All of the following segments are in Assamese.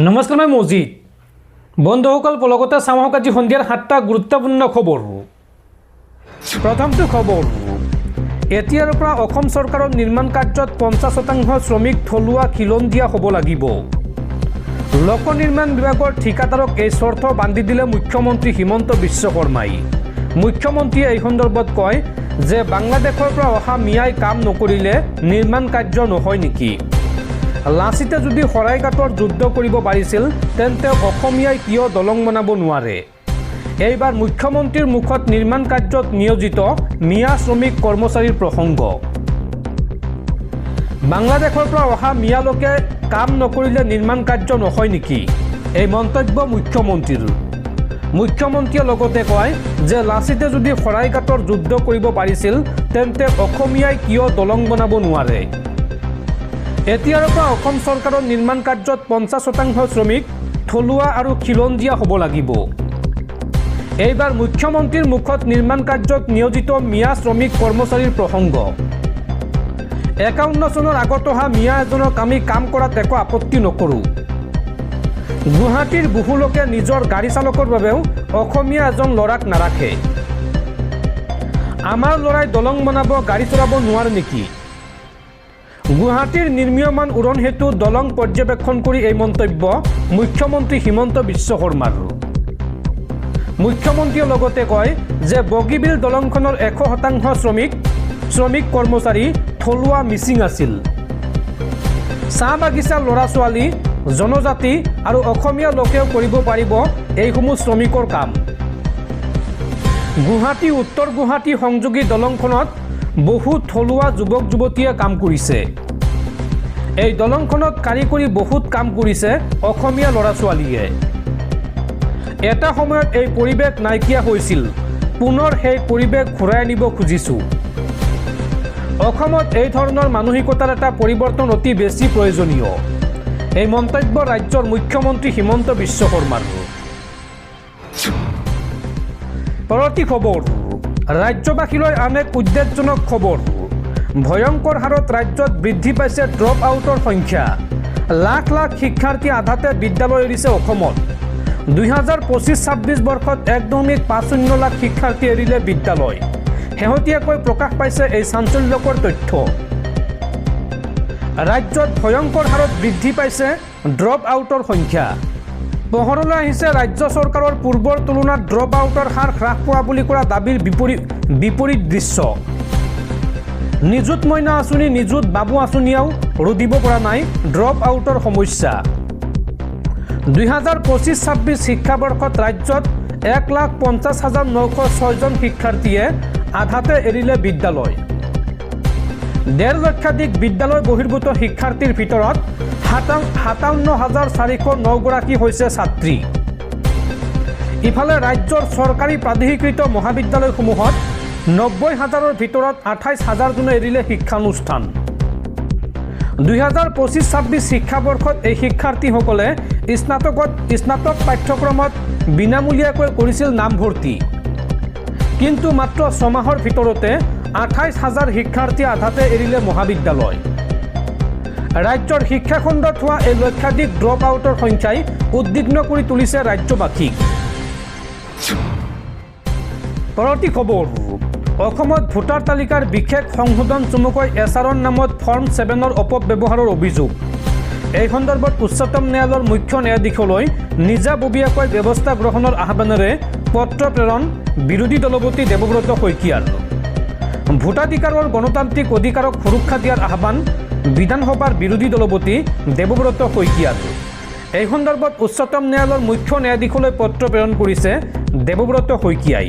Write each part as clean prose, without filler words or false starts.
নমস্কাৰ মই মজিদ বন্ধুসকল পলকতে চাওক আজি সন্ধিয়াৰ 7টা গুৰুত্বপূৰ্ণ খবৰ। প্ৰথমটো খবৰ, এতিয়াৰ পৰা অসম চৰকাৰৰ নিৰ্মাণ কাৰ্যত 50% শ্ৰমিক থলুৱা খিলঞ্জীয়া হ'ব লাগিব। লোক নিৰ্মাণ বিভাগৰ ঠিকাদাৰক এই চৰ্ত বান্ধি দিলে মুখ্যমন্ত্ৰী হিমন্ত বিশ্ব শৰ্মাই। মুখ্যমন্ত্ৰীয়ে এই সন্দৰ্ভত কয় যে বাংলাদেশৰ পৰা অহা মিয়াই কাম নকৰিলে নিৰ্মাণ কাৰ্য নহয় নেকি। লাচিতে যদি শৰাইঘাটৰ যুদ্ধ কৰিব পাৰিছিল তেন্তে অসমীয়াই কিয় দলং বনাব নোৱাৰে। এইবাৰ মুখ্যমন্ত্ৰীৰ মুখত নিৰ্মাণ কাৰ্যত নিয়োজিত মিয়া শ্ৰমিক কৰ্মচাৰীৰ প্ৰসংগ। বাংলাদেশৰ পৰা অহা মিয়া লোকে কাম নকৰিলে নিৰ্মাণ কাৰ্য নহয় নেকি, এই মন্তব্য মুখ্যমন্ত্ৰীৰ। মুখ্যমন্ত্ৰীয়ে লগতে কয় যে লাচিতে যদি শৰাইঘাটৰ যুদ্ধ কৰিব পাৰিছিল তেন্তে অসমীয়াই কিয় দলং বনাব নোৱাৰে। এতিয়াৰ পৰা অসম চৰকাৰৰ নিৰ্মাণ কাৰ্যত 50% শ্ৰমিক থলুৱা আৰু খিলঞ্জীয়া হ'ব লাগিব। এইবাৰ মুখ্যমন্ত্ৰীৰ মুখত নিৰ্মাণ কাৰ্যত নিয়োজিত মিয়া শ্ৰমিক কৰ্মচাৰীৰ প্ৰসংগ। 51 চনৰ আগত অহা মিয়া এজনক আমি কাম কৰাত একো আপত্তি নকৰোঁ। গুৱাহাটীৰ বহু লোকে নিজৰ গাড়ী চালকৰ বাবেও অসমীয়া এজন ল'ৰাক নাৰাখে। আমাৰ ল'ৰাই দলং বনাব, গাড়ী চলাব নোৱাৰে নেকি। গুৱাহাটীৰ নিৰ্মীয়মান উৰণ সেতু দলং পৰ্যবেক্ষণ কৰি এই মন্তব্য মুখ্যমন্ত্ৰী হিমন্ত বিশ্ব শৰ্মাৰ। মুখ্যমন্ত্ৰীয়ে লগতে কয় যে বগীবিল দলংখনৰ 100% শ্ৰমিক কৰ্মচাৰী থলুৱা মিচিং আছিল। চাহ বাগিচাৰ ল'ৰা ছোৱালী, জনজাতি আৰু অসমীয়া লোকেও কৰিব পাৰিব এইসমূহ শ্ৰমিকৰ কাম। গুৱাহাটী উত্তৰ গুৱাহাটী সংযোগী দলংখনত বহু থলুৱা যুৱক যুৱতীয়ে কাম কৰিছে। এই দলংখনত কাৰিকৰী বহুত কাম কৰিছে অসমীয়া ল'ৰা ছোৱালীয়ে। এটা সময়ত এই পৰিৱেশ নাইকিয়া হৈছিল, পুনৰ সেই পৰিৱেশ ঘূৰাই আনিব খুজিছোঁ। অসমত এই ধৰণৰ মানসিকতাৰ এটা পৰিৱৰ্তন অতি বেছি প্ৰয়োজনীয়, এই মন্তব্য ৰাজ্যৰ মুখ্যমন্ত্ৰী হিমন্ত বিশ্ব শৰ্মাৰ। পৰৱৰ্তী খবৰ, ৰাজ্যবাসীলৈ আন এক উদ্বেগজনক খবৰ। ভয়ংকৰ হাৰত ৰাজ্যত বৃদ্ধি পাইছে ড্ৰপ আউটৰ সংখ্যা। লাখ লাখ শিক্ষাৰ্থী আধাতে বিদ্যালয় এৰিছে অসমত। 2025-26 বৰ্ষত 1.50 লাখ শিক্ষাৰ্থী এৰিলে বিদ্যালয়। শেহতীয়াকৈ প্ৰকাশ পাইছে এই চাঞ্চল্যকৰ তথ্য। ৰাজ্যত ভয়ংকৰ হাৰত বৃদ্ধি পাইছে ড্ৰপ আউটৰ সংখ্যা। পোহৰলৈ আহিছে ৰাজ্য চৰকাৰৰ পূৰ্বৰ তুলনাত ড্ৰপ আউটৰ হাৰ হ্ৰাস পোৱা বুলি কৰা দাবীৰ বিপৰীত দৃশ্য। নিযুত মইনা আঁচনি, নিযুত বাবু আঁচনিয়েও ৰুধিব পৰা নাই ড্ৰপ আউটৰ সমস্যা। 2025-26 শিক্ষাবৰ্ষত ৰাজ্যত 1,50,906 জন শিক্ষাৰ্থীয়ে আধাতে এৰিলে বিদ্যালয়। 1.5 লক্ষাধিক বিদ্যালয় বহিৰ্ভূত শিক্ষাৰ্থীৰ ভিতৰত 57,409 গৰাকী হৈছে ছাত্ৰী। ইফালে ৰাজ্যৰ চৰকাৰী প্ৰাধিকৃত মহাবিদ্যালয়সমূহত 90,000ৰ ভিতৰত 28,000 জনে এৰিলে শিক্ষানুষ্ঠান। 2025-26 শিক্ষাবৰ্ষত এই শিক্ষাৰ্থীসকলে স্নাতক পাঠ্যক্ৰমত বিনামূলীয়াকৈ কৰিছিল নামভৰ্তি। কিন্তু মাত্ৰ 6 মাহৰ ভিতৰতে 28,000 শিক্ষাৰ্থী আধাতে এৰিলে মহাবিদ্যালয়। ৰাজ্যৰ শিক্ষাখণ্ডত হোৱা এই লক্ষাধিক ড্ৰপ আউটৰ সংখ্যাই উদ্বিগ্ন কৰি তুলিছে ৰাজ্যবাসীক। পৰৱৰ্তী খবৰ, অসমত ভোটাৰ তালিকাৰ বিশেষ সংশোধন চমুকৈ এছআৰৰ নামত ফৰ্ম 7ৰ অপব্যৱহাৰৰ অভিযোগ। এই সন্দৰ্ভত উচ্চতম ন্যায়ালয়ৰ মুখ্য ন্যায়াধীশলৈ নিজাববীয়াকৈ ব্যৱস্থা গ্ৰহণৰ আহ্বানেৰে পত্ৰ প্ৰেৰণ বিৰোধী দলপতি দেৱব্ৰত শইকীয়াৰ। ভোটাধিকাৰৰ গণতান্ত্ৰিক অধিকাৰক সুৰক্ষা দিয়াৰ আহ্বান বিধানসভাৰ বিৰোধী দলপতি দেৱব্ৰত শইকীয়াৰ। এই সন্দৰ্ভত উচ্চতম ন্যায়ালয়ৰ মুখ্য ন্যায়াধীশলৈ পত্ৰ প্ৰেৰণ কৰিছে দেৱব্ৰত শইকীয়াই।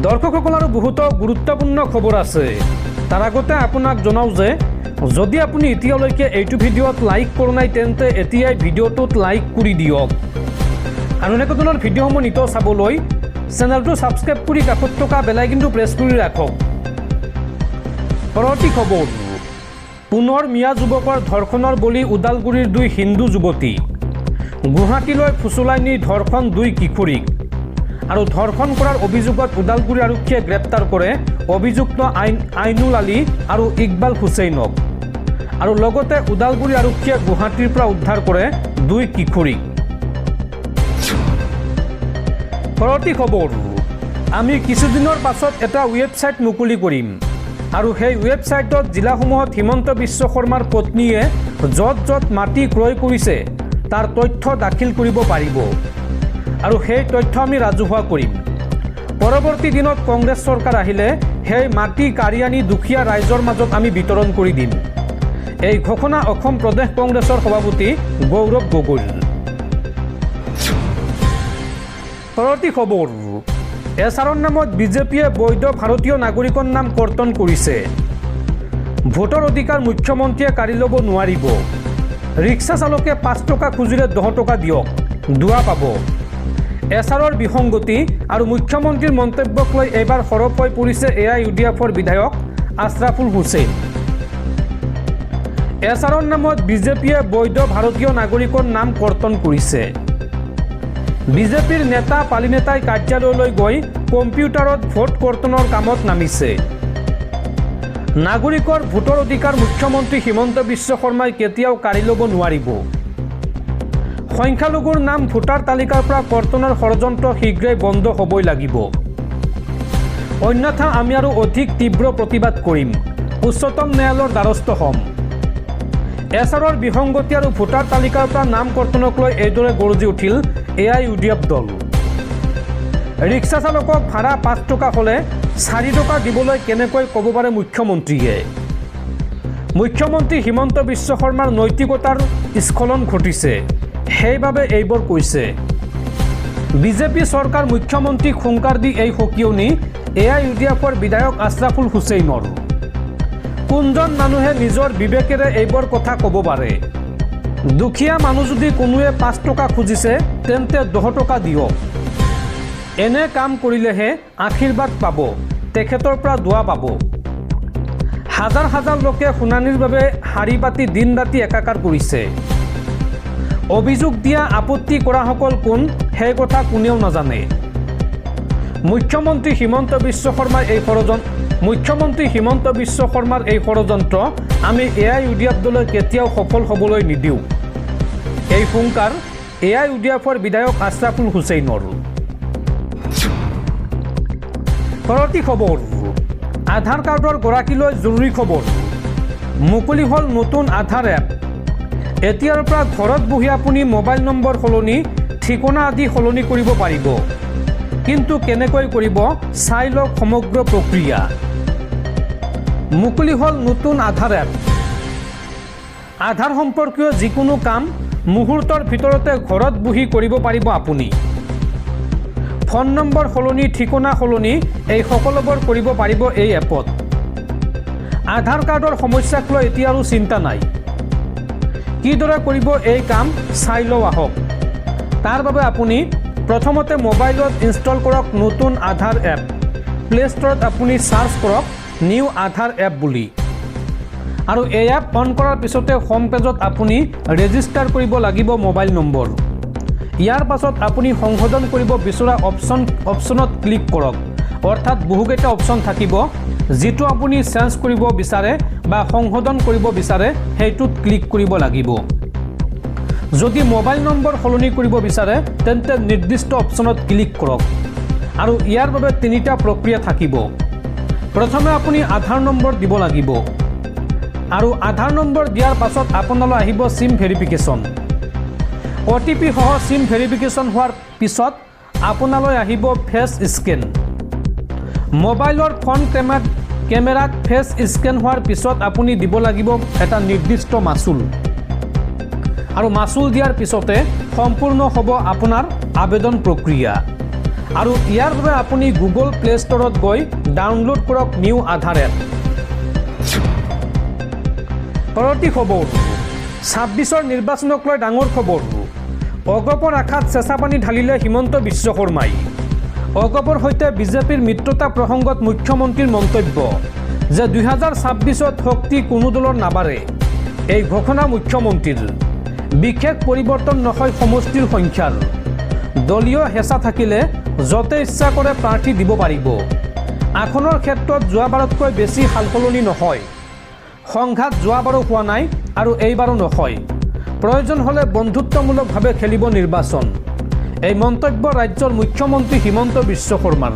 দৰ্শকসকল, আৰু বহুতো গুৰুত্বপূৰ্ণ খবৰ আছে। তাৰ আগতে আপোনাক জনাওঁ যে যদি আপুনি এতিয়ালৈকে এইটো ভিডিঅ'ত লাইক কৰা নাই তেন্তে এতিয়াই ভিডিঅ'টোত লাইক কৰি দিয়ক। আৰু এনেকুৱা ধৰণৰ ভিডিঅ'সমূহ নিতৌ চাবলৈ চেনেলটো ছাবস্ক্ৰাইব কৰি কাষত থকা বেল আইকনটো প্ৰেছ কৰি ৰাখক। পৰৱৰ্তী খবৰ, পুনৰ মিয়া যুৱকৰ ধৰ্ষণৰ বলি ওদালগুৰিৰ 2 হিন্দু যুৱতী। গুৱাহাটীলৈ ফুচুলাই নি ধৰ্ষণ 2 কিশোৰীক। আৰু ধৰ্ষণ কৰাৰ অভিযোগত ওদালগুৰি আৰক্ষীয়ে গ্ৰেপ্তাৰ কৰে অভিযুক্ত আইনুল আলী আৰু ইকবাল হুছেইনক। আৰু লগতে ওদালগুৰি আৰক্ষীয়ে গুৱাহাটীৰ পৰা উদ্ধাৰ কৰে 2 কিশোৰীক। পৰৱৰ্তী খবৰ, আমি কিছুদিনৰ পাছত এটা ৱেবছাইট মুকলি কৰিম আৰু সেই ৱেবছাইটত জিলাসমূহত হিমন্ত বিশ্ব শৰ্মাৰ পত্নীয়ে য'ত য'ত মাটি ক্ৰয় কৰিছে তাৰ তথ্য দাখিল কৰিব পাৰিব আৰু সেই তথ্য আমি ৰাজহুৱা কৰিম। পৰৱৰ্তী দিনত কংগ্ৰেছ চৰকাৰ আহিলে সেই মাটি কাঢ়ি আনি দুখীয়া ৰাইজৰ মাজত আমি বিতৰণ কৰি দিম। এই ঘোষণা অসম প্ৰদেশ কংগ্ৰেছৰ সভাপতি গৌৰৱ গগৈৰ। পৰৱৰ্তী খবৰ, এছাৰৰ নামত বিজেপিয়ে বৈধ ভাৰতীয় নাগৰিকৰ নাম কৰ্তন কৰিছে। ভোটৰ অধিকাৰ মুখ্যমন্ত্ৰীয়ে কাঢ়ি ল'ব নোৱাৰিব। ৰিক্সা চালকে 5 টকা খুজিলে 10 টকা দিয়ক, দুৱা পাব। এছাৰৰ বিসংগতি আৰু মুখ্যমন্ত্ৰীৰ মন্তব্যক লৈ এইবাৰ সৰব হৈ পৰিছে AIUDFৰ বিধায়ক আশ্ৰাফুল হুছেইন। এছাৰৰ নামত বিজেপিয়ে বৈধ ভাৰতীয় নাগৰিকৰ নাম কৰ্তন কৰিছে। বিজেপিৰ নেতা পালিনেতাই কাৰ্যালয়লৈ গৈ কম্পিউটাৰত ভোট কৰ্তনৰ কামত নামিছে। নাগৰিকৰ ভোটৰ অধিকাৰ মুখ্যমন্ত্ৰী হিমন্ত বিশ্ব শৰ্মাই কেতিয়াও কাঢ়ি ল'ব নোৱাৰিব। সংখ্যালঘুৰ নাম ভোটাৰ তালিকাৰ পৰা কৰ্তনৰ ষড়যন্ত্ৰ শীঘ্ৰেই বন্ধ হ'বই লাগিব, অন্যথা আমি আৰু অধিক তীব্ৰ প্ৰতিবাদ কৰিম, উচ্চতম ন্যায়ালয়ৰ দ্বাৰস্থ হ'ম। এছাৰৰ বিসংগতি আৰু ভোটাৰ তালিকাৰ পৰা নাম কৰ্তনক লৈ এইদৰে গৰজি উঠিল AIUDF দল। ৰিক্সা চালকক ভাড়া 5 টকা হ'লে 4 টকা দিবলৈ কেনেকৈ ক'ব পাৰে মুখ্যমন্ত্ৰীয়ে? মুখ্যমন্ত্ৰী হিমন্ত বিশ্ব শৰ্মাৰ নৈতিকতাৰ স্খলন ঘটিছে, সেইবাবে এইবোৰ কৈছে। বিজেপি চৰকাৰ মুখ্যমন্ত্ৰীক হুংকাৰ দি এই সকিয়নি AIUDFৰ বিধায়ক আশ্ৰাফুল হুছেইনৰ। কোনজন মানুহে নিজৰ বিবেকেৰে এইবোৰ কথা ক'ব পাৰে? দুখীয়া মানুহ যদি কোনোৱে 5 টকা খুজিছে তেন্তে 10 টকা দিয়ক। এনে কাম কৰিলেহে আশীৰ্বাদ পাব, তেখেতৰ পৰা দুৱা পাব। হাজাৰ হাজাৰ লোকে শুনানিৰ বাবে শাৰী পাতি দিন ৰাতি একাকাৰ কৰিছে। অভিযোগ দিয়া আপত্তি কৰাসকল কোন সেই কথা কোনেও নাজানে। মুখ্যমন্ত্ৰী হিমন্ত বিশ্ব শৰ্মাৰ এই ষড়যন্ত্ৰ আমি AIUDF দলে কেতিয়াও সফল হ'বলৈ নিদিওঁ। এই হুংকাৰ AIUDFৰ বিধায়ক আশ্ৰাফুল হুছেইনৰ। পৰৱৰ্তী খবৰ, আধাৰ কাৰ্ডৰ গৰাকীলৈ জৰুৰী খবৰ। মুকলি হ'ল নতুন আধাৰ এপ। এতিয়াৰ পৰা ঘৰত বহি আপুনি মোবাইল নম্বৰ সলনি, ঠিকনা আদি সলনি কৰিব পাৰিব। কিন্তু কেনেকৈ কৰিব চাই লওক সমগ্ৰ প্ৰক্ৰিয়া। মুকলি হ'ল নতুন আধাৰ এপ। আধাৰ সম্পৰ্কীয় যিকোনো কাম মুহূৰ্তৰ ভিতৰতে ঘৰত বহি কৰিব পাৰিব আপুনি। ফোন নম্বৰ সলনি, ঠিকনা সলনি এই সকলোবোৰ কৰিব পাৰিব এই এপত। আধাৰ কাৰ্ডৰ সমস্যাক লৈ এতিয়া আৰু চিন্তা নাই। কিদৰে কৰিব এই কাম চাই লওঁ আহক। তাৰ বাবে আপুনি প্ৰথমতে মোবাইলত ইনষ্টল কৰক নতুন আধাৰ এপ। প্লে ষ্টৰত আপুনি চাৰ্চ কৰক নিউ আধাৰ এপ বুলি, আৰু এই এপ অন কৰাৰ পিছতে হোম পেজত আপুনি ৰেজিষ্টাৰ কৰিব লাগিব মোবাইল নম্বৰ। ইয়াৰ পাছত আপুনি সংশোধন কৰিব বিচৰা অপশ্যনত ক্লিক কৰক। অৰ্থাৎ বহুকেইটা অপশ্যন থাকিব, যিটো আপুনি চেঞ্জ কৰিব বিচাৰে বা সংশোধন কৰিব বিচাৰে সেইটোত ক্লিক কৰিব লাগিব। যদি মোবাইল নম্বৰ সলনি কৰিব বিচাৰে তেন্তে নিৰ্দিষ্ট অপশ্যনত ক্লিক কৰক। আৰু ইয়াৰ বাবে 3টা প্ৰক্ৰিয়া থাকিব। প্ৰথমে আপুনি আধাৰ নম্বৰ দিব লাগিব, আৰু আধাৰ নম্বৰ দিয়াৰ পাছত আপোনালৈ আহিব চিম ভেৰিফিকেশ্যন। OTP সহ চিম ভেৰিফিকেশ্যন হোৱাৰ পিছত আপোনালৈ আহিব ফেচ স্কেন। মোবাইলৰ ফ্ৰণ্ট কেমেৰাত ফেচ স্কেন হোৱাৰ পিছত আপুনি দিব লাগিব এটা নিৰ্দিষ্ট মাচুল, আৰু মাচুল দিয়াৰ পিছতে সম্পূৰ্ণ হ'ব আপোনাৰ আবেদন প্ৰক্ৰিয়া। আৰু ইয়াৰ বাবে আপুনি গুগল প্লে ষ্টৰত গৈ ডাউনলোড কৰক নিউ আধাৰ এপ। পৰৱৰ্তী খবৰ, 26ৰ নিৰ্বাচনক লৈ ডাঙৰ খবৰ। অগপৰ আশাত চেঁচা পানী ঢালিলে হিমন্ত বিশ্ব শৰ্মাই। অগপৰ সৈতে বিজেপিৰ মিত্ৰতা প্ৰসংগত মুখ্যমন্ত্ৰীৰ মন্তব্য যে 2026ত শক্তি কোনো দলৰ নাবাঢ়ে। এই ঘোষণা মুখ্যমন্ত্ৰীৰ। বিশেষ পৰিৱৰ্তন নহয় সমষ্টিৰ সংখ্যাৰ। দলীয় হেঁচা থাকিলে য'তে ইচ্ছা কৰে প্ৰাৰ্থী দিব পাৰিব। আসনৰ ক্ষেত্ৰত যোৱাবাৰতকৈ বেছি সালসলনি নহয়। সংঘাত যোৱাবাৰো হোৱা নাই আৰু এইবাৰো নহয়। প্ৰয়োজন হ'লে বন্ধুত্বমূলকভাৱে খেলিব নিৰ্বাচন। এই মন্তব্য ৰাজ্যৰ মুখ্যমন্ত্ৰী হিমন্ত বিশ্ব শৰ্মাৰ।